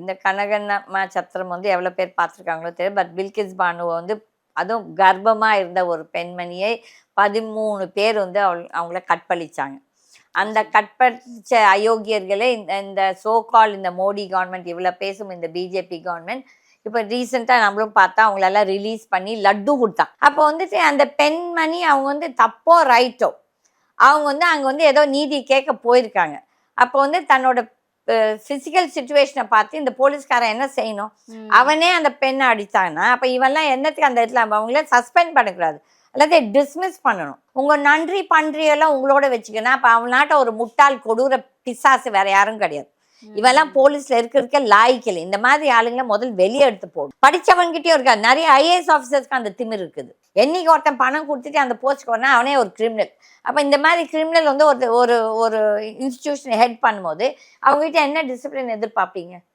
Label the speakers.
Speaker 1: இந்த கனகண்ணம்மா சத்திரம் வந்து எவ்வளோ பேர் பார்த்துருக்காங்களோ தெரியும். பட் பில்கிஸ் பானுவை வந்து அதுவும் கர்ப்பமாக இருந்த ஒரு பெண்மணியை 13 பேர் வந்து அவங்கள கற்பழிச்சாங்க. அந்த கற்பழிச்ச அயோக்கியர்களே இந்த சோகால் இந்த மோடி கவர்மெண்ட் இவ்வளோ பேசும் இந்த பிஜேபி கவர்மெண்ட் இப்போ ரீசெண்டாக நம்மளும் பார்த்தா அவங்களெல்லாம் ரிலீஸ் பண்ணி லட்டு கொடுத்தாங்க. அப்போ வந்துட்டு அந்த பெண்மணி அவங்க வந்து தப்போ ரைட்டோ அவங்க வந்து அங்கே வந்து ஏதோ நீதி கேட்க போயிருக்காங்க. அப்போ வந்து தன்னோட ஃபிசிக்கல் சுச்சுவேஷனை பார்த்து இந்த போலீஸ்காரன் என்ன செய்யணும்? அவனே அந்த பெண்ணை அடித்தாங்கன்னா அப்போ இவெல்லாம் என்னத்துக்கு அந்த இடத்துல அவங்கள சஸ்பெண்ட் பண்ணக்கூடாது, அல்லது டிஸ்மிஸ் பண்ணணும். உங்கள் நன்றி பன்றியெல்லாம் உங்களோட வச்சுக்கணும். அப்போ அவனாட்ட ஒரு முட்டாள் கொடூர பிசாசு வேற யாரும் கிடையாது. இவெல்லாம் போலீஸ்ல இருக்கிறதுக்க லாய்க்கல. இந்த மாதிரி ஆளுங்களை முதல் வெளியே எடுத்து போடும். படிச்சவன்கிட்டயும் இருக்காது. நிறைய ஐஏஎஸ் ஆஃபீஸர்ஸ்க்கு அந்த திமிர் இருக்குது. என்னைக்கு ஒருத்தன் பணம் கொடுத்துட்டு அந்த போஸ்ட்க்கு வரனா அவனே ஒரு கிரிமினல். அப்போ இந்த மாதிரி கிரிமினல் வந்து ஒரு ஒரு ஒரு இன்ஸ்டிடியூஷனை ஹெட் பண்ணும்போது அவங்ககிட்ட என்ன டிசிப்ளின் எதிர்பார்ப்பீங்க?